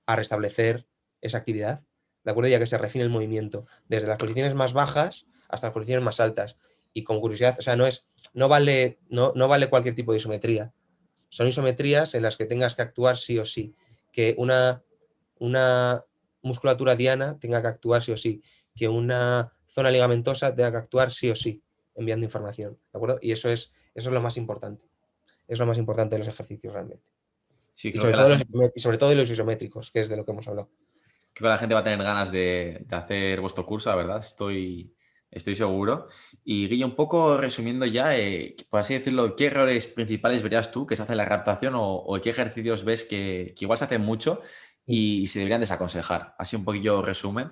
a restablecer esa actividad, ¿de acuerdo? Ya que se refine el movimiento, desde las posiciones más bajas hasta las posiciones más altas. Y con curiosidad, o sea, no vale cualquier tipo de isometría. Son isometrías en las que tengas que actuar sí o sí. Que una musculatura diana tenga que actuar sí o sí. Que una zona ligamentosa tenga que actuar sí o sí, enviando información, ¿de acuerdo? Y eso es lo más importante. Es lo más importante de los ejercicios realmente. Sí, Y creo sobre que la todo gente, de los isométricos, que es de lo que hemos hablado. creo que la gente va a tener ganas de hacer vuestro curso, la verdad, estoy seguro. Y Guille, un poco resumiendo ya, por así decirlo, ¿qué errores principales verías tú que se hace en la adaptación o qué ejercicios ves que igual se hacen mucho y se deberían desaconsejar? Así un poquillo resumen.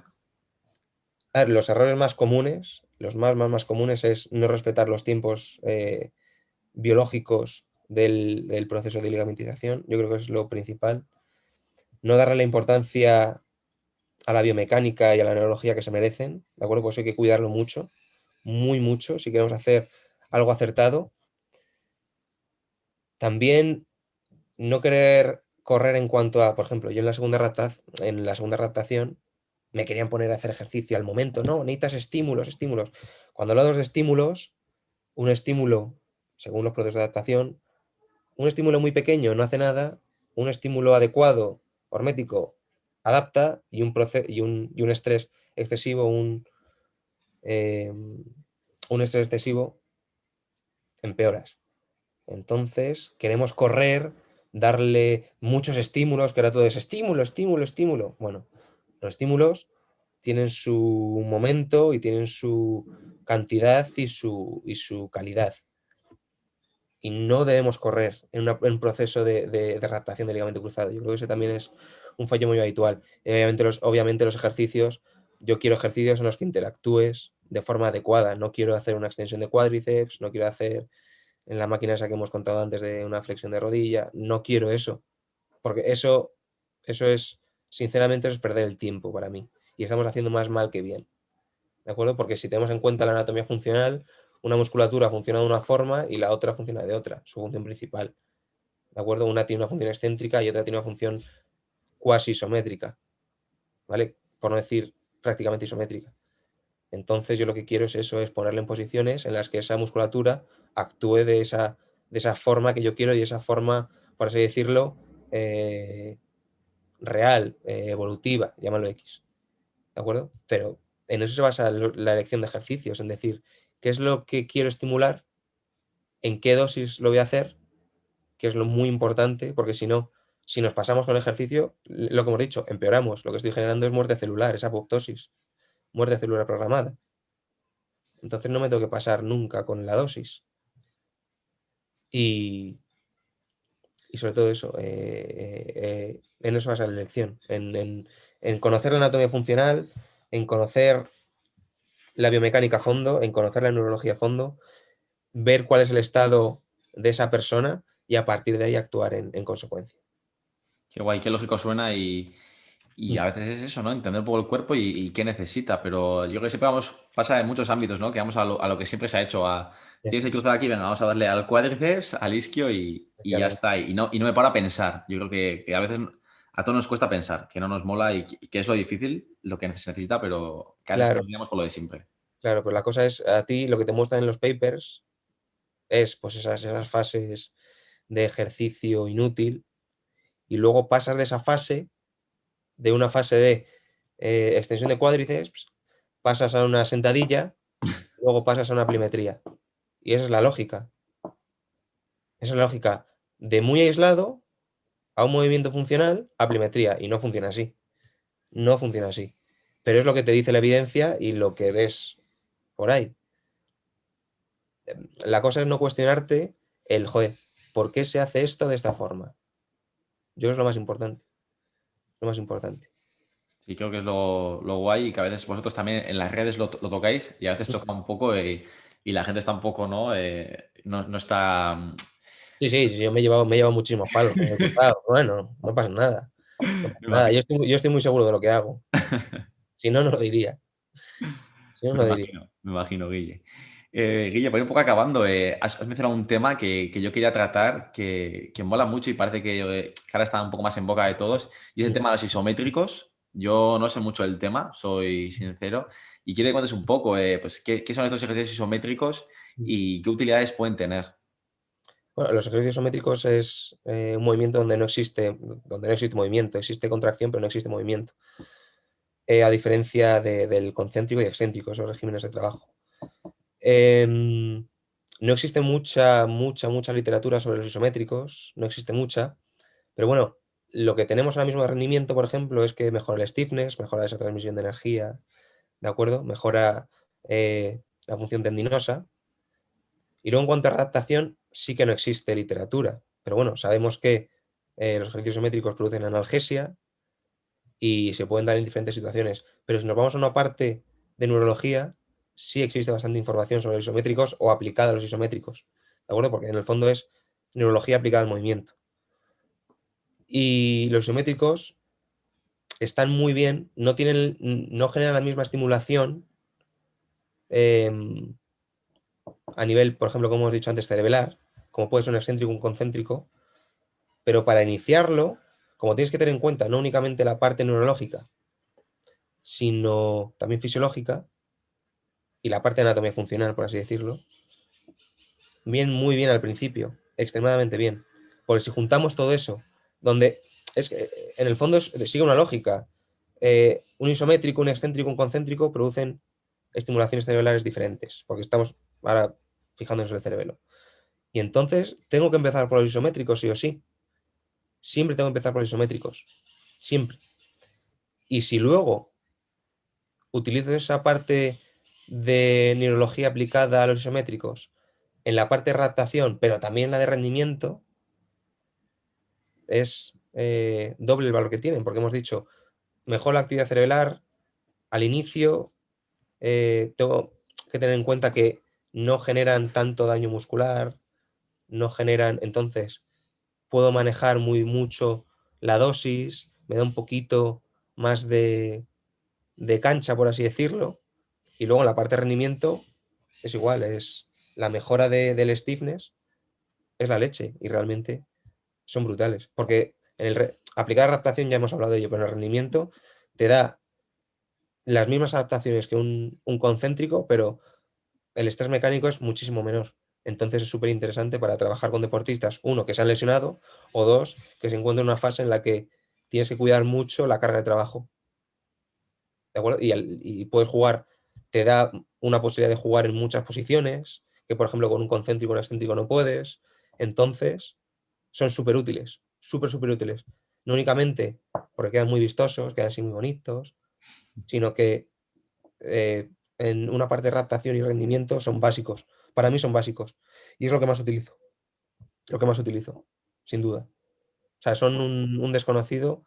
A ver, los errores más comunes, los más comunes es no respetar los tiempos biológicos del proceso de ligamentización. Yo creo que es lo principal. No darle la importancia a la biomecánica y a la neurología que se merecen, ¿de acuerdo? Pues hay que cuidarlo mucho, muy mucho, si queremos hacer algo acertado. También no querer correr en cuanto a, por ejemplo, yo en la segunda adaptación me querían poner a hacer ejercicio al momento, no, necesitas estímulos, estímulos. Cuando hablamos de estímulos, un estímulo, según los procesos de adaptación, un estímulo muy pequeño no hace nada, un estímulo adecuado, hormético, adapta y un estrés excesivo, eh, un estrés excesivo empeoras. Entonces, queremos correr, darle muchos estímulos, que ahora todo es estímulo, estímulo, estímulo. Bueno, los estímulos tienen su momento y tienen su cantidad y su calidad. Y no debemos correr en un proceso de adaptación del ligamento cruzado. Yo creo que ese también es un fallo muy habitual. Obviamente los ejercicios, yo quiero ejercicios en los que interactúes de forma adecuada. No quiero hacer una extensión de cuádriceps, no quiero hacer en la máquina esa que hemos contado antes de una flexión de rodilla. No quiero eso, porque eso es, sinceramente, eso es perder el tiempo para mí. Y estamos haciendo más mal que bien. ¿De acuerdo? Porque si tenemos en cuenta la anatomía funcional, una musculatura funciona de una forma y la otra funciona de otra, su función principal. ¿De acuerdo? Una tiene una función excéntrica y otra tiene una función cuasi isométrica, ¿vale? Por no decir prácticamente isométrica. Entonces yo lo que quiero es eso, es ponerle en posiciones en las que esa musculatura actúe de esa forma que yo quiero y de esa forma, por así decirlo, real, evolutiva, llámalo X. ¿De acuerdo? Pero en eso se basa la elección de ejercicios, en decir, ¿qué es lo que quiero estimular? ¿En qué dosis lo voy a hacer? Que es lo muy importante, porque si no, si nos pasamos con el ejercicio, lo que hemos dicho, empeoramos. Lo que estoy generando es muerte celular, es apoptosis, muerte celular programada. Entonces no me tengo que pasar nunca con la dosis. Y, y sobre todo eso, en eso basa la elección, en conocer la anatomía funcional, en conocer la biomecánica a fondo, en conocer la neurología a fondo, ver cuál es el estado de esa persona y a partir de ahí actuar en consecuencia. Qué guay, qué lógico suena y Mm. a veces es eso, ¿no? Entender un poco el cuerpo y qué necesita, pero yo creo que siempre pasa en muchos ámbitos, ¿no? Que vamos a lo que siempre se ha hecho, Ya, tienes que cruzar aquí, venga, vamos a darle al cuádriceps, al isquio y ya efectivamente. está. Y no me para a pensar. Yo creo que a veces a todos nos cuesta pensar, que no nos mola y que es lo difícil, lo que se necesita, pero casi siempre Claro, nos guiamos por lo de siempre. claro, pues la cosa es, a ti lo que te muestran en los papers es pues esas fases de ejercicio inútil y luego pasas de una fase de extensión de cuádriceps, pasas a una sentadilla, luego pasas a una plimetría. Y esa es la lógica. Esa es la lógica de muy aislado a un movimiento funcional a pliometría y no funciona así. No funciona así. Pero es lo que te dice la evidencia y lo que ves por ahí. La cosa es no cuestionarte el, joder, ¿por qué se hace esto de esta forma? Yo creo que es lo más importante. Lo más importante. Sí, creo que es lo guay y que a veces vosotros también en las redes lo tocáis y a veces choca un poco y la gente está un poco, ¿no? No está... Sí, sí, sí, yo me he llevado muchísimos palos. Me he cruzado. Bueno, no pasa nada. No pasa Me nada. imagino, Yo estoy muy seguro de lo que hago. Si no, no lo diría. Si no, no me lo diría. imagino, me imagino, Guille. Guille, para ir un poco acabando, has mencionado un tema que yo quería tratar, que mola mucho y parece que ahora está un poco más en boca de todos, y es el tema de los isométricos. Yo no sé mucho del tema, soy sincero, y quiero que cuentes un poco, pues, qué son estos ejercicios isométricos y qué utilidades pueden tener. Bueno, los ejercicios isométricos es un movimiento donde no existe movimiento, existe contracción, pero no existe movimiento. A diferencia del concéntrico y excéntrico, esos regímenes de trabajo. No existe mucha literatura sobre los isométricos, no existe mucha, pero bueno, lo que tenemos ahora mismo de rendimiento, por ejemplo, es que mejora el stiffness, mejora esa transmisión de energía, ¿de acuerdo? Mejora la función tendinosa. Y luego en cuanto a adaptación, sí que no existe literatura, pero bueno, sabemos que los ejercicios isométricos producen analgesia y se pueden dar en diferentes situaciones, pero si nos vamos a una parte de neurología, sí existe bastante información sobre los isométricos o aplicada a los isométricos, ¿de acuerdo? Porque en el fondo es neurología aplicada al movimiento. Y los isométricos están muy bien, no generan la misma estimulación eh, a nivel, por ejemplo, como hemos dicho antes, cerebelar, como puede ser un excéntrico o un concéntrico, pero para iniciarlo, como tienes que tener en cuenta no únicamente la parte neurológica, sino también fisiológica y la parte de anatomía funcional, por así decirlo, bien, muy bien al principio, extremadamente bien. Porque si juntamos todo eso, donde es que en el fondo sigue una lógica. Un isométrico, un excéntrico, un concéntrico producen estimulaciones cerebrales diferentes, porque estamos ahora fijándonos en el cerebelo. Y entonces tengo que empezar por los isométricos, sí o sí. Siempre tengo que empezar por los isométricos. Siempre. Y si luego utilizo esa parte de neurología aplicada a los isométricos en la parte de adaptación, pero también en la de rendimiento, es doble el valor que tienen, porque hemos dicho, mejor la actividad cerebral al inicio, tengo que tener en cuenta que no generan tanto daño muscular, no generan, entonces puedo manejar mucho la dosis, me da un poquito más de cancha, por así decirlo, y luego en la parte de rendimiento es igual, es la mejora del stiffness es la leche y realmente son brutales, porque en aplicar adaptación ya hemos hablado de ello, pero en el rendimiento te da las mismas adaptaciones que un concéntrico, pero el estrés mecánico es muchísimo menor. Entonces es súper interesante para trabajar con deportistas, uno, que se han lesionado, o dos, que se encuentran en una fase en la que tienes que cuidar mucho la carga de trabajo. ¿De acuerdo? Y puedes jugar, te da una posibilidad de jugar en muchas posiciones, que por ejemplo con un concéntrico o un excéntrico no puedes. Entonces, son súper útiles, súper útiles. No únicamente porque quedan muy vistosos, quedan así muy bonitos, sino que en una parte de adaptación y rendimiento son básicos. Para mí son básicos. Y es lo que más utilizo. Lo que más utilizo, sin duda. O sea, son un desconocido,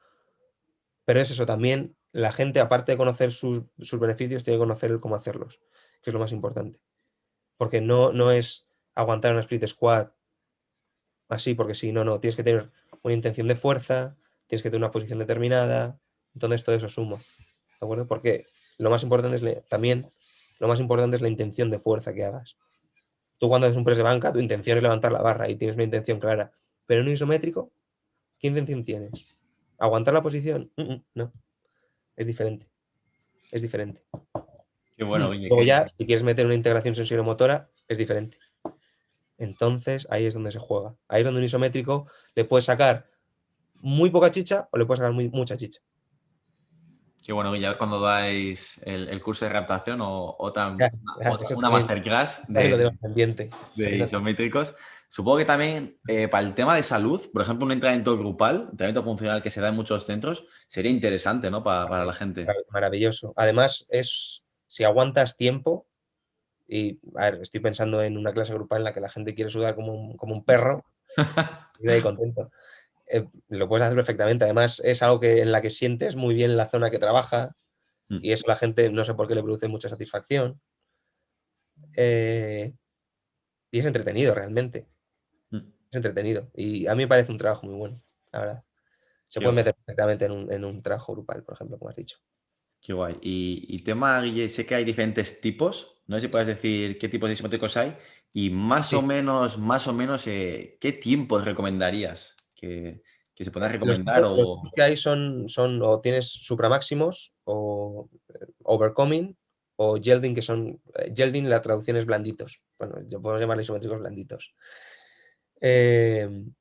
pero es eso también. La gente, aparte de conocer sus beneficios, tiene que conocer el cómo hacerlos, que es lo más importante. Porque no es aguantar una split squat así, porque sí, no. Tienes que tener una intención de fuerza, tienes que tener una posición determinada. Entonces todo eso suma. ¿De acuerdo? Porque lo más importante también, lo más importante es la intención de fuerza que hagas. Tú cuando haces un press de banca, tu intención es levantar la barra y tienes una intención clara. Pero en un isométrico, ¿qué intención tienes? ¿Aguantar la posición? No, es diferente. Es diferente. Qué bueno, Guille, Luego ya, si quieres meter una integración sensorio-motora, es diferente. Entonces, ahí es donde se juega. Ahí es donde un isométrico le puedes sacar muy poca chicha o le puedes sacar mucha chicha. Qué bueno, Guille, a ver cuando dais el curso de raptación o Ya, ya, otra, eso una masterclass también lo tengo pendiente. de isométricos. Supongo que también para el tema de salud, por ejemplo, un entrenamiento grupal, entrenamiento funcional que se da en muchos centros, sería interesante, ¿no? Para la gente. Maravilloso. Además, si aguantas tiempo, y a ver, estoy pensando en una clase grupal en la que la gente quiere sudar como un perro, y ahí contento. Lo puedes hacer perfectamente. Además, es algo en la que sientes muy bien la zona que trabaja, y eso a la gente no sé por qué le produce mucha satisfacción. Y es entretenido realmente. Es entretenido. Y a mí me parece un trabajo muy bueno, la verdad. Se Qué puede guay. meter perfectamente en un trabajo grupal, por ejemplo, como has dicho. Qué guay. Y tema, Guille, sé que hay diferentes tipos. No sé si puedes decir qué tipos de isométricos hay y Sí. más o menos, ¿qué tiempos recomendarías que se puedan Los recomendar? tipos que hay son o tienes supramáximos o overcoming o gelding, que son gelding, la traducción es blanditos. Bueno, podemos llamarle isométricos blanditos. El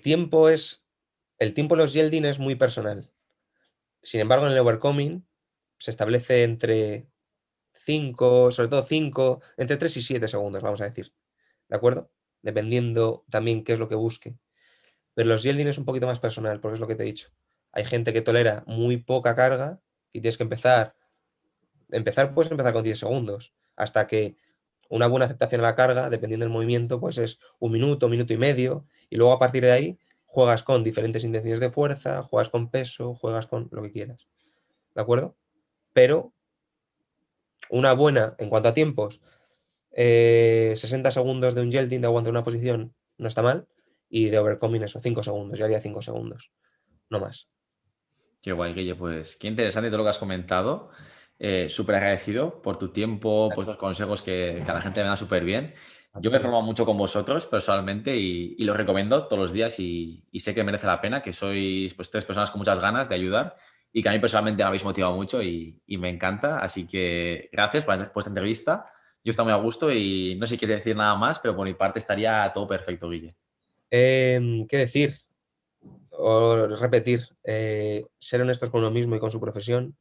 tiempo de los gelding es muy personal. Sin embargo, en el overcoming se establece entre 5, sobre todo 5, entre 3 y 7 segundos, vamos a decir. ¿De acuerdo? Dependiendo también qué es lo que busque. Pero los yielding es un poquito más personal, porque es lo que te he dicho. Hay gente que tolera muy poca carga y tienes que puedes empezar con 10 segundos, hasta que una buena aceptación a la carga, dependiendo del movimiento, pues es un minuto y medio, y luego a partir de ahí juegas con diferentes intenciones de fuerza, juegas con peso, juegas con lo que quieras. ¿De acuerdo? Pero una buena, en cuanto a tiempos, 60 segundos de un yielding de aguantar una posición no está mal, y de overcoming eso, 5 segundos, yo haría 5 segundos, no más. Qué guay, Guille. Pues qué interesante todo lo que has comentado. Súper agradecido por tu tiempo, por estos consejos que a la gente me da súper bien. Yo me he formado mucho con vosotros personalmente y lo recomiendo todos los días y sé que merece la pena, que sois pues 3 personas con muchas ganas de ayudar y que a mí personalmente me habéis motivado mucho y me encanta. Así que gracias por esta entrevista. Yo estoy muy a gusto y no sé si quieres decir nada más, pero por mi parte estaría todo perfecto, Guille. ¿Qué decir? O repetir, ser honestos con uno mismo y con su profesión,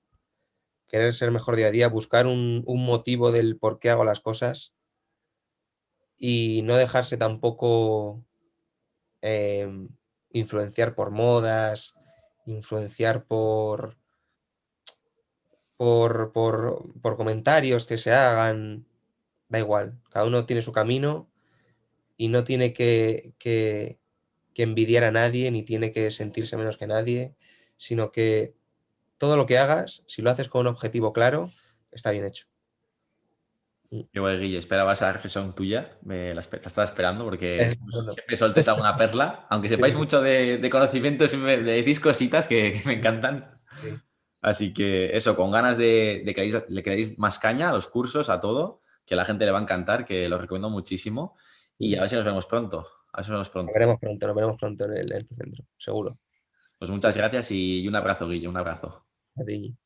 querer ser mejor día a día, buscar un motivo del por qué hago las cosas y no dejarse tampoco eh, influenciar por modas, influenciar por comentarios que se hagan. Da igual, cada uno tiene su camino y no tiene que envidiar a nadie ni tiene que sentirse menos que nadie, sino que todo lo que hagas, si lo haces con un objetivo claro, está bien hecho. Qué guay, Guille, esperaba esa reflexión tuya, la estaba esperando porque Bueno, siempre soltes alguna perla, aunque sí, sepáis mucho de conocimientos, siempre me decís cositas que me encantan. sí. Así que eso, con ganas de que le deis más caña a los cursos, a todo, que a la gente le va a encantar, que lo recomiendo muchísimo y a ver si nos vemos pronto. A ver si nos vemos pronto. Nos veremos pronto en tu centro, seguro. Pues muchas gracias y un abrazo, Guille, un abrazo. A ti.